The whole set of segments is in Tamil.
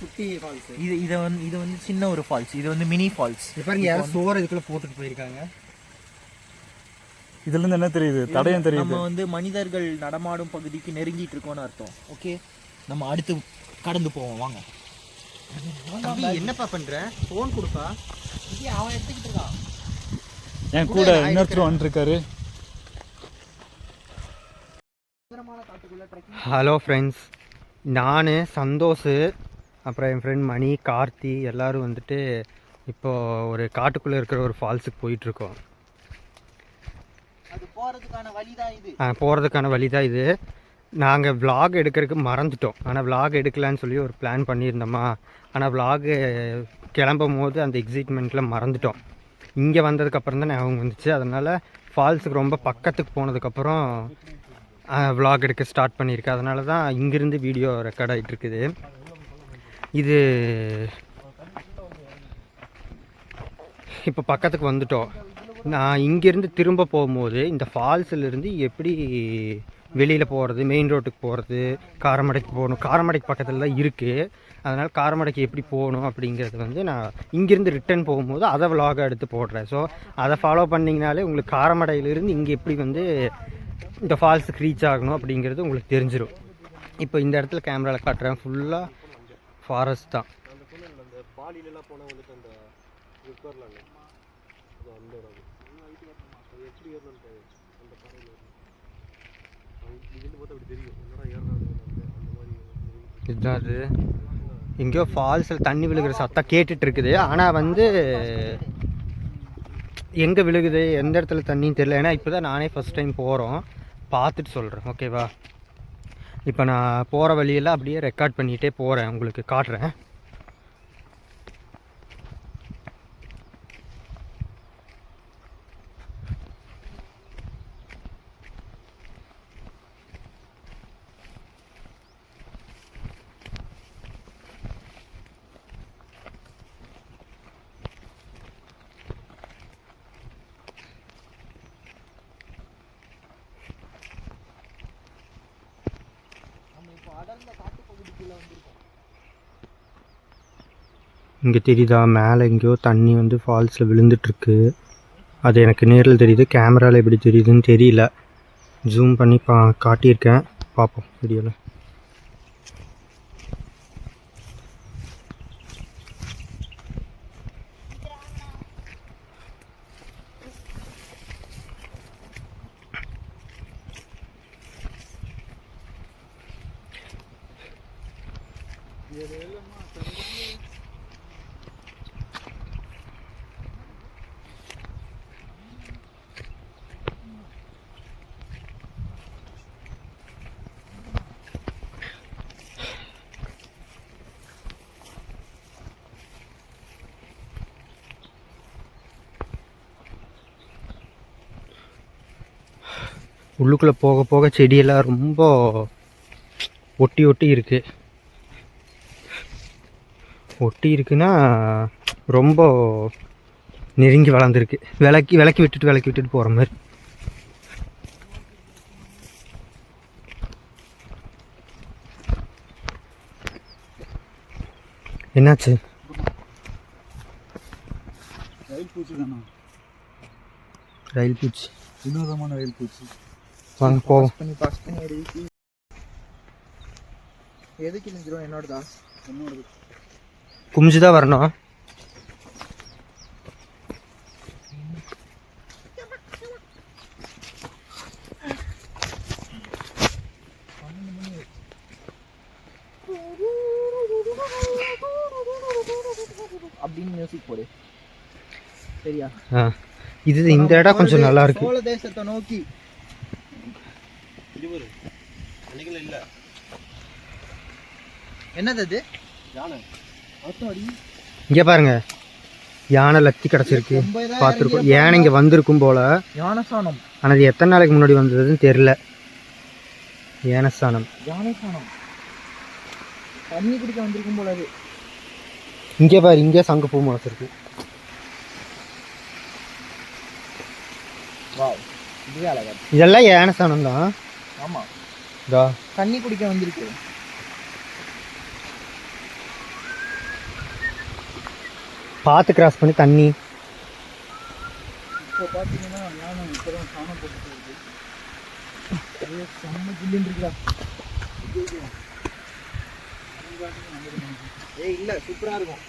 குட்டி ஃபால்ஸ். இது வந்து சின்ன ஒரு ஃபால்ஸ். இது வந்து மினி ஃபால்ஸ். பாருங்க யாரும் சோறு இதுக்குள்ள போட்டுட்டு போயிருக்காங்க. இதுல இருந்து என்ன தெரியுது? தடயம் தெரியுது. நம்ம வந்து மனிதர்கள் நடமாடும் பகுதிக்கு நெருங்கிட்டு இருக்கோம்னு அர்த்தம். ஓகே, நம்ம அடுத்து கடந்து போவோம் வாங்க. என்னப்பா பண்ற? போன் கொடுப்பா. அவன் எடுத்துக்கிட்டு இருக்கான். என் கூட இன்னொருத்தர் வந்துருக்காரு. ஹலோ ஃப்ரெண்ட்ஸ், நான் சந்தோஷ், அப்புறம் என் ஃப்ரெண்ட் மணி, கார்த்தி எல்லோரும் வந்துட்டு இப்போது ஒரு காட்டுக்குள்ளே இருக்கிற ஒரு ஃபால்ஸுக்கு போயிட்டுருக்கோம். அது போகிறதுக்கான வழி தான் இது. போகிறதுக்கான வழி தான் இது. நாங்கள் விலாக் எடுக்கிறதுக்கு மறந்துட்டோம். ஆனால் விலாக் எடுக்கலான்னு சொல்லி ஒரு பிளான் பண்ணியிருந்தோமா, ஆனால் விலாகு கிளம்பும் போது அந்த எக்ஸைட்மெண்ட்டில் மறந்துட்டோம். இங்கே வந்ததுக்கப்புறம் தான் ஞாபகம் வந்துச்சு. அதனால் ஃபால்ஸுக்கு ரொம்ப பக்கத்துக்கு போனதுக்கப்புறம் விலாக் எடுக்க ஸ்டார்ட் பண்ணியிருக்கேன். அதனால தான் இங்கேருந்து வீடியோ ரெக்கார்ட் ஆகிட்டுருக்குது. இது இப்போ பக்கத்துக்கு வந்துட்டோம். நான் இங்கேருந்து திரும்ப போகும்போது இந்த ஃபால்ஸிலேருந்து எப்படி வெளியில் போகிறது, மெயின் ரோட்டுக்கு போகிறது, காரமடைக்கு போகணும். காரமடைக்கு பக்கத்தில் தான் இருக்குது. அதனால் காரமடைக்கு எப்படி போகணும் அப்படிங்கிறது வந்து நான் இங்கேருந்து ரிட்டர்ன் போகும்போது அதை விலாக எடுத்து போடுறேன். ஸோ அதை ஃபாலோ பண்ணிங்கனாலே உங்களுக்கு காரமடையிலேருந்து இங்கே எப்படி வந்து இந்த ஃபால்ஸுக்கு ரீச் ஆகணும் அப்படிங்கிறது உங்களுக்கு தெரிஞ்சிடும். இப்போ இந்த இடத்துல கேமராவில் காட்டுறேன். ஃபுல்லாக ஃபாரஸ்ட் தான். இதுதான் அது. எங்கேயோ ஃபால்ஸில் தண்ணி விழுகிற சத்தம் கேட்டுட்டு இருக்குது. ஆனால் வந்து எங்கே விழுகுது, எந்த இடத்துல தண்ணின்னு தெரியல. ஏன்னா இப்போ தான் நானே ஃபஸ்ட் டைம் போகிறோம். பார்த்துட்டு சொல்கிறேன், ஓகேவா? இப்போ நான் போகிற வழியெல்லாம் அப்படியே ரெக்கார்ட் பண்ணிகிட்டே போகிறேன், உங்களுக்கு காட்டுறேன். இங்கே தெரியுதா, மேலே எங்கேயோ தண்ணி வந்து ஃபால்ஸில் விழுந்துட்டுருக்கு. அது எனக்கு நேரில் தெரியுது, கேமராவில் எப்படி தெரியுதுன்னு தெரியல. ஜூம் பண்ணி காட்டியிருக்கேன், பார்ப்போம் வீடியோவில். உள்ளுக்குள்ளே போக போக செடியெல்லாம் ரொம்ப ஒட்டி ஒட்டி இருக்குது. ஒட்டி இருக்குன்னா ரொம்ப நெருங்கி வளர்ந்துருக்கு. விளக்கி விட்டுட்டு போகிற மாதிரி. என்னாச்சு? ரயில் பூச்சி தானா? ரயில் பூச்சி, வினோதமான ரயில் பூச்சி. வாங்க போவோம். பாஸ் பண்ணி எதுக்கு நிற்கிறோம்? என்னோடதா? என்னோடது குமிஞ்சு தான் வரணும். அப்படின்னு மியூசிக் போடு, சரியா? இது இந்த இடம் கொஞ்சம் நல்லா இருக்கு. சோழ தேசத்தை நோக்கி என்னது அது? இங்கே பாருங்க, யானை லத்தி கிடச்சிருக்கு, பார்த்துருக்கோம். யானை இங்கே வந்திருக்கும் போல. யானசானம். ஆனால் அது எத்தனை நாளைக்கு முன்னாடி வந்ததுன்னு தெரில. யானசானம் தண்ணி குடிக்க வந்திருக்கும் போல. அது இங்கே பாரு, இங்கே சங்கு பூ முளைச்சிருக்கு. இதெல்லாம் யானசானம் தான். ஆமாம், இதா தண்ணி குடிக்க வந்திருக்கு. பார்த்து கிராஸ் பண்ணி தண்ணி. இப்போ பார்த்தீங்கன்னா யானை இப்போ தான் சாணம் போட்டு போகுது. செம்ம ஜில்லுன்னு இருக்குடா. இல்லை சூப்பராக இருக்கும்.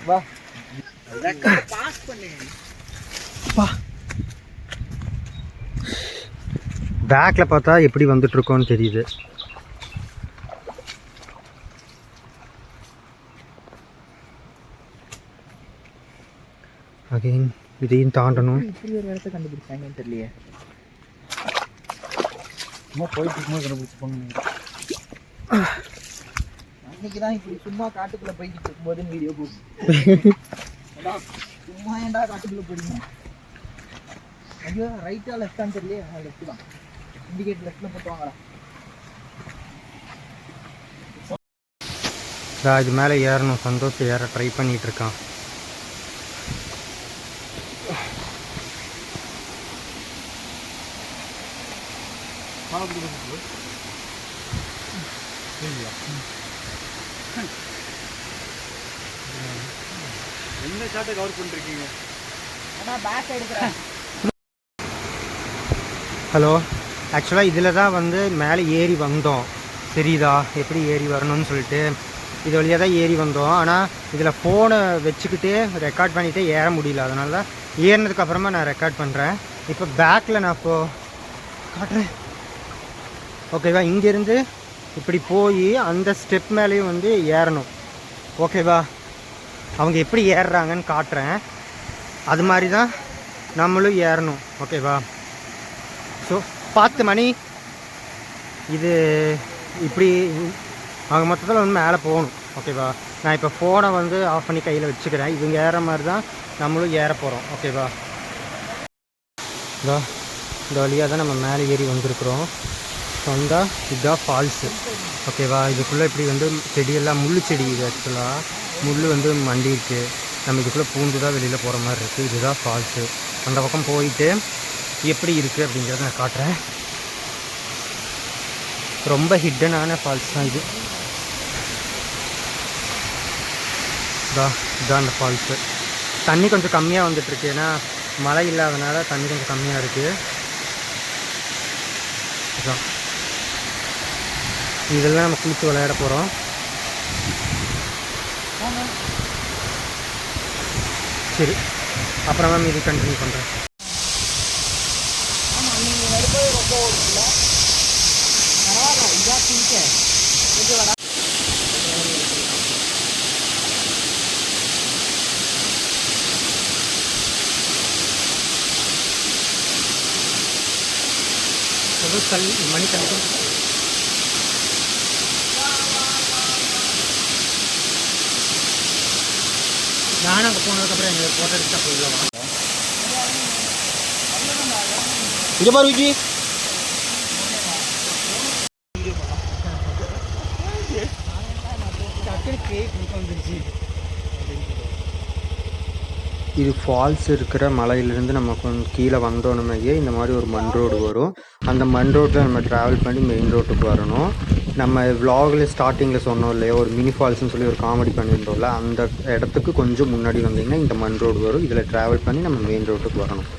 வா பாஸ் பண்ணு. பேக்கில் பார்த்தா எப்படி வந்துட்டுருக்கோன்னு தெரியுது. அகைன் இதையும் தாண்டணும். இப்படி ஒரு இடத்த கண்டுபிடிச்சாங்கன்னு தெரியலையே. சும்மா போயிட்டு இருக்கும்போது கண்டுபிடிச்சிப்பாங்க. அன்னைக்கு தான் இப்படி சும்மா காட்டுக்குள்ளே போய்கிட்டு இருக்கும்போதுன்னு வீடியோ போட்டு சும்மா ஏன்டா காட்டுக்குள்ளே போறீங்க. ஐயோ ரைட்டா லெஃப்டான்னு தெரியலையே. லெஃப்ட் தான். இண்டிகேட் லெஃப்ட்டில் போட்டு வாங்கடா. இது மேலே ஏறணும். சந்தோஷ் ஏற ட்ரை பண்ணிகிட்டு இருக்கான். என்ன ஷாட்டை கவர் பண்ணிருக்கீங்க? ஆனால் பேக் எடுக்கிறேன். ஹலோ, ஆக்சுவலாக இதில் தான் வந்து மேலே ஏறி வந்தோம். தெரியுதா எப்படி ஏறி வரணும்னு சொல்லிட்டு இது வழியாக தான் ஏறி வந்தோம். ஆனால் இதில் ஃபோனை வச்சுக்கிட்டே ரெக்கார்ட் பண்ணிகிட்டே ஏற முடியல. அதனால தான் ஏறினதுக்கப்புறமா நான் ரெக்கார்ட் பண்ணுறேன். இப்போ பேக்கில் நான் இப்போது காட்டுறேன். ஓகேவா? இங்கேருந்து இப்படி போய் அந்த ஸ்டெப் மேலேயும் வந்து ஏறணும். ஓகேவா? அவங்க எப்படி ஏறுறாங்கன்னு காட்டுறேன். அது மாதிரி தான் நம்மளும் ஏறணும். ஓகேவா? ஸோ 10 மணி இது இப்படி அவங்க மொத்தத்தில் வந்து மேலே போகணும். ஓகேவா? நான் இப்போ ஃபோனை வந்து ஆஃப் பண்ணி கையில் வச்சுக்கிறேன். இவங்க ஏற மாதிரி தான் நம்மளும் ஏற போகிறோம். ஓகேவா? இந்த வழியாக தான் நம்ம மேலே ஏறி வந்திருக்கிறோம். வந்தால் இதுதான் ஃபால்ஸு. ஓகேவா? இதுக்குள்ளே இப்படி வந்து செடியெல்லாம் முள் செடி. இது ஆக்சுவலாக முள் வந்து மண்டி இருக்குது. நம்ம இதுக்குள்ளே பூந்து தான் வெளியில் போகிற மாதிரி இருக்குது. இதுதான் ஃபால்ஸு. அந்த பக்கம் போயிட்டு எப்படி இருக்குது அப்படிங்கிறத நான் காட்டுறேன். ரொம்ப ஹிட்டனான ஃபால்ஸ் தான் இது. இதுதான் அந்த ஃபால்ஸு. தண்ணி கொஞ்சம் கம்மியாக வந்துட்டுருக்கு. ஏன்னா மழை இல்லாதனால தண்ணி கொஞ்சம் கம்மியாக இருக்குது. இதுதான் இதெல்லாம் நம்ம குளித்து விளையாட போகிறோம். சரி, அப்புறமா மீதி கண்டினியூ பண்ணுறேன். ஆமாம் நீங்கள் நடுப்பது ரொம்ப ஓடுல பரவாயில்ல. இதாக குளிக்க கொஞ்சம் வர மணி கணக்கு நானும் அங்கே போனதுக்கப்புறம் எங்களுக்கு ஃபோட்டோ எடுத்தா போயிடலாம். இங்கே பாரு விக்கி. இது ஃபால்ஸ் இருக்கிற மலையிலேருந்து நம்ம கொஞ்சம் கீழே வந்தோன்னுமே இந்த மாதிரி ஒரு மண் ரோடு வரும். அந்த மண் ரோட்டில் நம்ம ட்ராவல் பண்ணி மெயின் ரோட்டுக்கு வரணும். நம்ம விலாகில் ஸ்டார்டிங்கில் சொன்னோம் இல்லையா, ஒரு மினி ஃபால்ஸ்னு சொல்லி ஒரு காமெடி பண்ணியிருந்தோம்ல, அந்த இடத்துக்கு கொஞ்சம் முன்னாடி வந்தீங்கன்னா இந்த மண் ரோடு வரும். இதில் ட்ராவல் பண்ணி நம்ம மெயின் ரோட்டுக்கு வரணும்.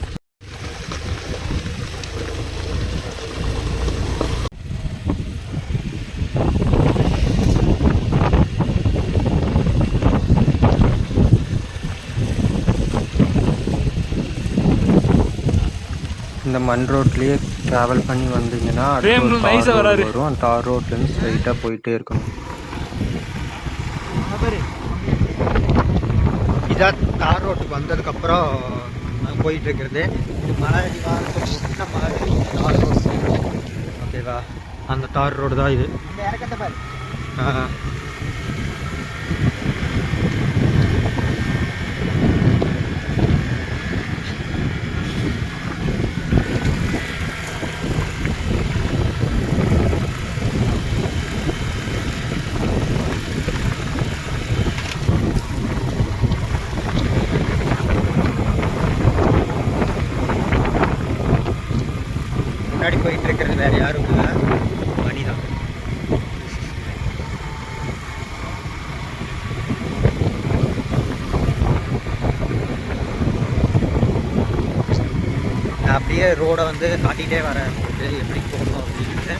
இந்த மண் ரோட்லேயே ட்ராவல் பண்ணி வந்தீங்கன்னா வரும். தார் ரோட்லேருந்து ஸ்ட்ரைட்டாக போயிட்டே இருக்கணும். இதான் தார் ரோட்டுக்கு வந்ததுக்கப்புறம் போயிட்டு இருக்கிறது. இது மலை அடிவாரத்தை மாதிரி தார் ரோடு. ஓகேவா? அந்த தார் ரோடு தான் இது. முன்னாடி போயிட்டு இருக்கிறது வேறு யாரும் இல்லை, மணி தான். நான் அப்படியே ரோடை வந்து காட்டிகிட்டே வரேன் உங்களுக்கு எப்படி போகணும் அப்படின்ட்டு.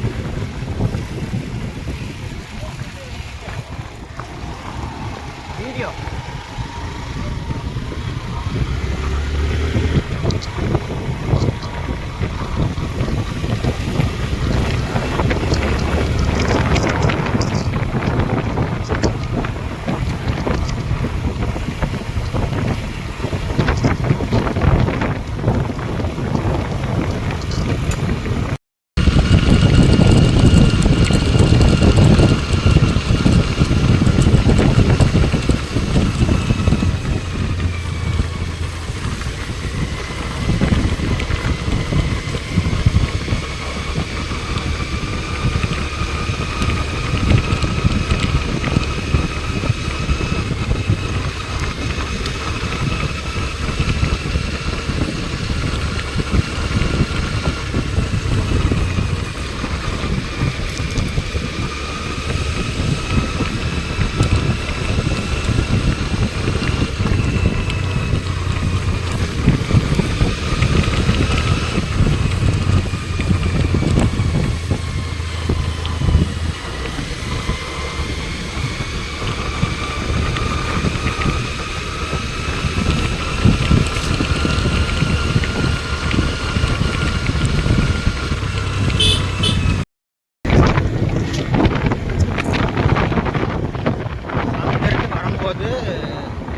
வீடியோ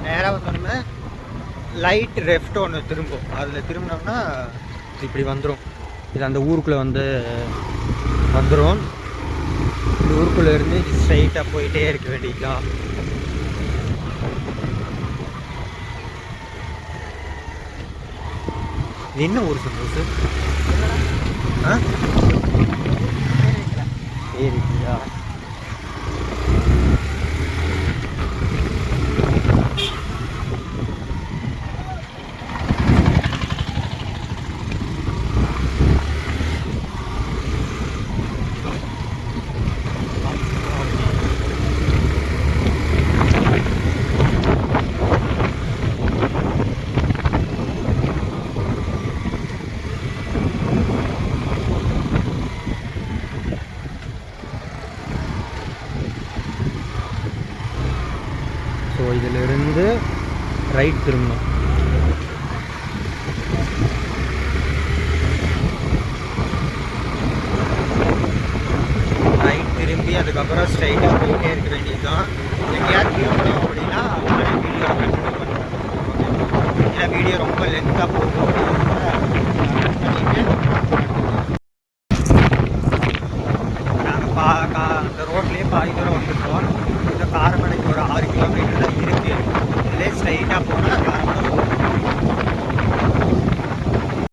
நேராக வந்தோம்னா லைட் லெஃப்ட் ஒன்று திரும்பும், அதில் திரும்பினோம்னா இப்படி வந்துடும். இது அந்த ஊருக்குள்ளே வந்து வந்துடும். இந்த ஊருக்குள்ளே இருந்து ஸ்ட்ரைட்டாக போயிட்டே இருக்க வேண்டியதுதான். இது என்ன ஊர் சந்தோஷ்? ஆ சரிங்களா? ஸோ இதிலிருந்து ரைட் திரும்பணும். ரைட் திரும்பி அதுக்கப்புறம் ஸ்ட்ரைட்டாக போயிட்டே இருக்க வேண்டியதுதான். எங்கேயாவது திரும்பணும் அப்படின்னா வீடியோ கண்டினியூ பண்ணுறேன். ஏன்னா வீடியோ ரொம்ப லென்த்தாக போகும். நாங்கள் அந்த ரோட்லேயே பாதி தூரம் வந்துட்டோம். இந்த காரமடைக்கு ஒரு 6 கிலோமீட்டர்